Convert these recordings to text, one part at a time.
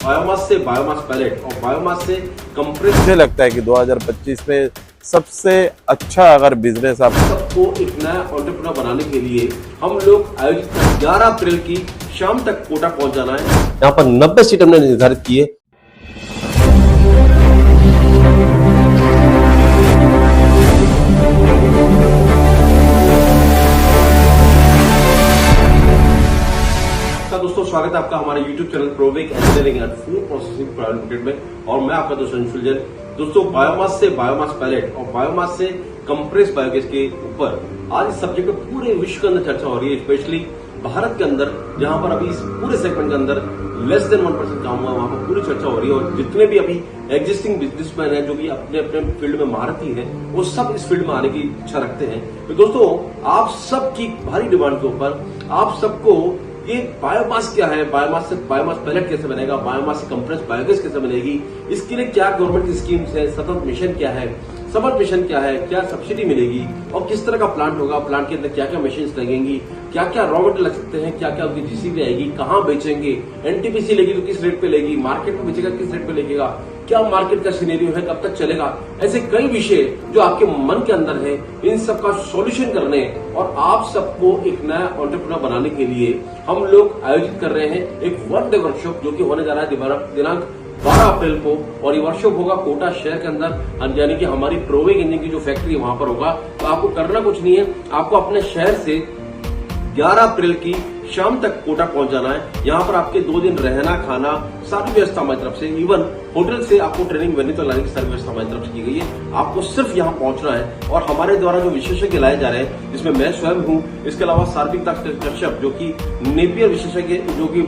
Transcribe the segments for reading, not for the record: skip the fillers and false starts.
Biomass से biomass palette और biomass से कंप्रेस। मुझे लगता है कि 2025 में सबसे अच्छा अगर बिजनेस आप सबको एक नया एंटरप्रेन्योर बनाने के लिए हम लोग आयोजित 11 अप्रैल की शाम तक कोटा पहुंच जाना है। यहाँ पर 90 सीट हमने निर्धारित किए। दोस्तों स्वागत है आपका हमारे YouTube channel Provek engineering and food processing private limited में और मैं आपका दोस्त अंशुल जैन। दोस्तों बायोमास से बायोमास पैलेट और बायोमास से कंप्रेस बायोगैस के ऊपर आज इस सब्जेक्ट पे पूरे विश्व के अंदर चर्चा हो रही है, स्पेशली भारत के अंदर जहां पर अभी इस पूरे सेगमेंट के अंदर लेस देन 1% काम हुआ, वहां पर पूरी चर्चा हो रही है। और जितने भी अभी एग्जिस्टिंग बिजनेसमैन हैं जो कि अपने अपने फील्ड में महारथी हैं, वो सब इस फील्ड में आने की इच्छा रखते हैं। तो दोस्तों आप सबकी भारी डिमांड के ऊपर आप सबको ये बायोमास क्या है, बायोमास से बायोमास पैलेट कैसे बनेगा, बायोमास से कंप्रेस बायोगैस कैसे बनेगी, इसके लिए क्या गवर्नमेंट की स्कीम्स है, सतत मिशन क्या है, समर मिशन क्या है, क्या सब्सिडी मिलेगी और किस तरह का प्लांट होगा, प्लांट के अंदर क्या क्या मशीन लगेंगी, क्या क्या रॉ मटेरियल लग सकते हैं, क्या क्या उनकी जीसीबी आएगी, कहाँ बेचेंगे, एनटीपीसी लेगी तो किस रेट पे लेगी, मार्केट में बेचेगा किस रेट पे लेगेगा, क्या मार्केट का सिनेरियो है, कब तक चलेगा, ऐसे कई विषय जो आपके मन के अंदर है, इन सब का सॉल्यूशन करने और आप सबको एक नया एंटरप्रेन्योर बनाने के लिए हम लोग आयोजित कर रहे हैं एक 1 डे वर्कशॉप जो कि होने जा रहा है दिनांक 12 अप्रैल को। और ये वर्कशॉप होगा कोटा शहर के अंदर, यानी कि हमारी प्रोवेक इंजन की जो फैक्ट्री है वहां पर होगा। तो आपको करना कुछ नहीं है, आपको अपने शहर से 11 अप्रैल की शाम तक कोटा पहुंच जाना है। यहाँ पर आपके 2 दिन रहना खाना सारी व्यवस्था हमारी तरफ से, इवन होटल से आपको ट्रेनिंग वेन्यू तक लाने की सारी व्यवस्था हमारी तरफ से की गई है। आपको सिर्फ यहाँ पहुंचना है और हमारे द्वारा जो विशेषज्ञ लाए जा रहे हैं, जिसमें मैं स्वयं हूँ, इसके अलावा सार्विक दास कश्यप जो कि नेपियर विशेषज्ञ जो कि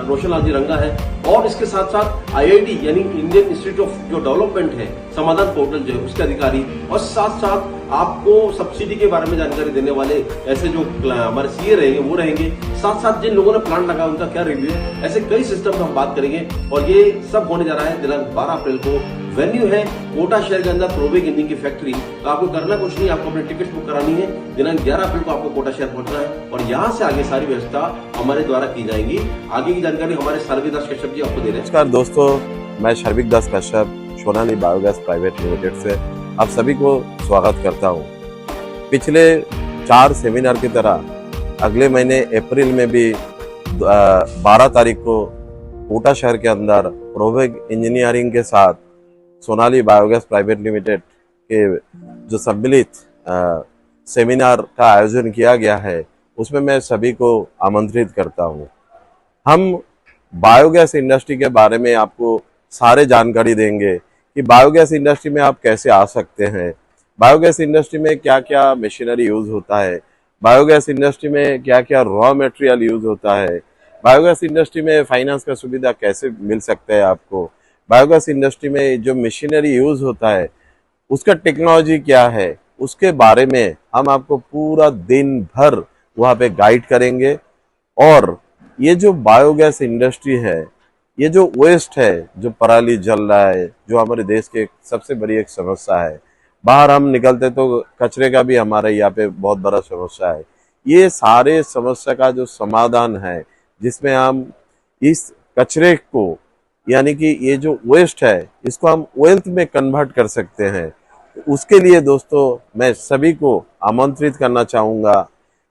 रोशन लाल जी रंगा है, और इसके साथ साथ IIT यानी इंडियन इंस्टीट्यूट ऑफ जो डेवलपमेंट है, समाधान पोर्टल जो है उसके अधिकारी, और साथ साथ आपको सब्सिडी के बारे में जानकारी देने वाले ऐसे जो हमारे सीए रहेंगे वो रहेंगे, साथ साथ जिन लोगों ने प्लांट लगाया उनका क्या रिव्यू है, ऐसे कई सिस्टम हम बात करेंगे। और ये सब होने जा रहा है दिनांक 12 अप्रैल को। वेन्यू है कोटा शहर के अंदर प्रोवेक इंजन की फैक्ट्री। तो आपको करना कुछ नहीं, आपको अपनी टिकट बुक करानी है। दिनांक 11 अप्रैल को आपको कोटा शहर पहुंचना है और यहाँ से आगे सारी व्यवस्था हमारे द्वारा की जाएगी। आगे की जानकारी हमारे सार्विक दास कश्यप जी आपको दे रहे हैं। नमस्कार दोस्तों, मैं Sarvik Das Kashyap Sonali biogas private limited से आप सभी को स्वागत करता हूँ। पिछले 4 सेमिनार की तरह अगले महीने अप्रैल में भी 12 तारीख को कोटा शहर के अंदर प्रोवेक इंजीनियरिंग के साथ सोनाली बायोगैस प्राइवेट लिमिटेड के जो सम्मिलित सेमिनार का आयोजन किया गया है, उसमें मैं सभी को आमंत्रित करता हूं। हम बायोगैस इंडस्ट्री के बारे में आपको सारे जानकारी देंगे कि बायोगैस इंडस्ट्री में आप कैसे आ सकते हैं, बायोगैस इंडस्ट्री में क्या क्या मशीनरी यूज होता है, बायोगैस इंडस्ट्री में क्या क्या रॉ मटेरियल यूज होता है, बायोगैस इंडस्ट्री में फाइनेंस का सुविधा कैसे मिल सकता है आपको, बायोगैस इंडस्ट्री में जो मशीनरी यूज होता है उसका टेक्नोलॉजी क्या है, उसके बारे में हम आपको पूरा दिन भर वहाँ पे गाइड करेंगे। और ये जो बायोगैस इंडस्ट्री है, ये जो वेस्ट है, जो पराली जल रहा है, जो हमारे देश के सबसे बड़ी एक समस्या है, बाहर हम निकलते तो कचरे का भी हमारे यहाँ पे बहुत बड़ा समस्या है। ये सारे समस्या का जो समाधान है, जिसमें हम इस कचरे को यानी कि ये जो वेस्ट है इसको हम वेल्थ में कन्वर्ट कर सकते हैं। उसके लिए दोस्तों मैं सभी को आमंत्रित करना चाहूँगा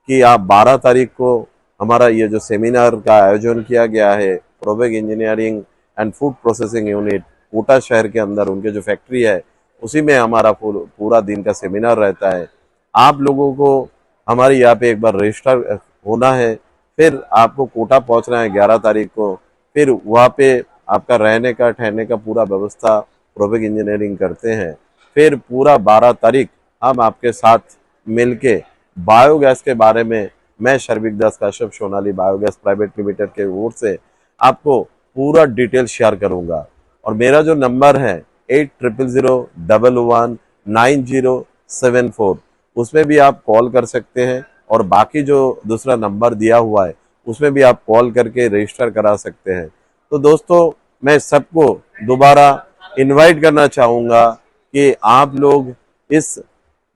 कि आप 12 तारीख को हमारा ये जो सेमिनार का आयोजन किया गया है Provek engineering and food processing unit Kota शहर के अंदर, उनके जो फैक्ट्री है उसी में हमारा पूरा दिन का सेमिनार रहता है। आप लोगों को हमारे यहाँ पे एक बार रजिस्टर होना है, फिर आपको कोटा पहुँचना है 11 तारीख को, फिर वहाँ पे आपका रहने का ठहरने का पूरा व्यवस्था प्रोवेक इंजीनियरिंग करते हैं। फिर पूरा 12 तारीख हम आपके साथ मिलके बायोगैस के बारे में मैं Sarvik Das Kashyap Sonali biogas private limited के ओर से आपको पूरा डिटेल शेयर करूंगा। और मेरा जो नंबर है 8000119074, उसमें भी आप कॉल कर सकते हैं और बाकी जो दूसरा नंबर दिया हुआ है उसमें भी आप कॉल करके रजिस्टर करा सकते हैं। तो दोस्तों मैं सबको दोबारा इनवाइट करना चाहूँगा कि आप लोग इस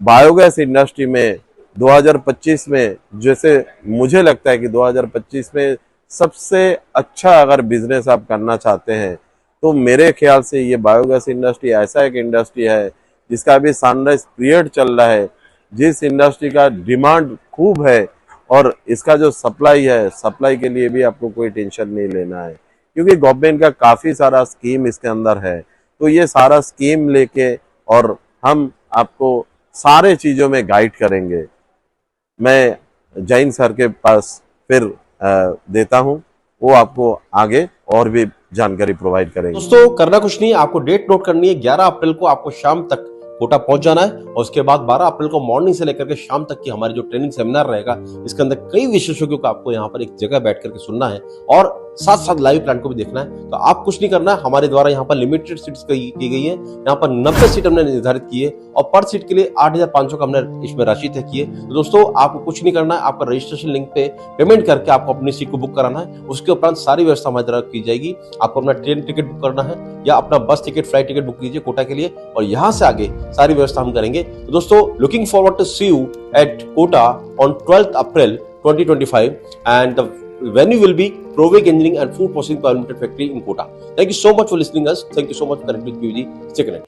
बायोगैस इंडस्ट्री में 2025 में, जैसे मुझे लगता है कि 2025 में सबसे अच्छा अगर बिजनेस आप करना चाहते हैं तो मेरे ख्याल से ये बायोगैस इंडस्ट्री ऐसा एक इंडस्ट्री है जिसका अभी सनराइज पीरियड चल रहा है, जिस इंडस्ट्री का डिमांड खूब है और इसका जो सप्लाई है, सप्लाई के लिए भी आपको कोई टेंशन नहीं लेना है क्योंकि गवर्नमेंट का काफ़ी सारा स्कीम इसके अंदर है। तो ये सारा स्कीम लेके और हम आपको सारे चीज़ों में गाइड करेंगे। मैं जैन सर के पास फिर देता हूं, वो आपको आगे और भी जानकारी प्रोवाइड करेंगे। दोस्तों करना कुछ नहीं है, आपको डेट नोट करनी है। 11 अप्रैल को आपको शाम तक कोटा पहुंच जाना है और उसके बाद 12 अप्रैल को मॉर्निंग से लेकर के शाम तक की हमारी जो ट्रेनिंग सेमिनार रहेगा, इसके अंदर कई विशेषज्ञों को आपको यहाँ पर एक जगह बैठ करके सुनना है और साथ साथ लाइव प्लान को भी देखना है। तो आप कुछ नहीं करना है, हमारे द्वारा यहाँ पर लिमिटेड सीट्स की गई है। यहाँ पर 90 सीट हमने निर्धारित की है और पर सीट के लिए 8,500 का हमने इसमें राशि तय की है। तो दोस्तों आपको कुछ नहीं करना है, आपका रजिस्ट्रेशन लिंक पे पेमेंट करके आपको अपनी सीट को बुक कराना है। उसके उपरांत सारी व्यवस्था हमारी द्वारा की जाएगी। आपको अपना ट्रेन टिकट बुक करना है या अपना बस टिकट, फ्लाइट टिकट बुक कीजिए कोटा के लिए और यहाँ से आगे सारी व्यवस्था हम करेंगे। तो दोस्तों looking forward to see you at Kota on 12th April 2025 and the venue will be Provec Engineering and Food Processing Private Limited Factory in Kota. Thank you so much for listening us. Thank you so much for connecting with PUBG. Stay connected.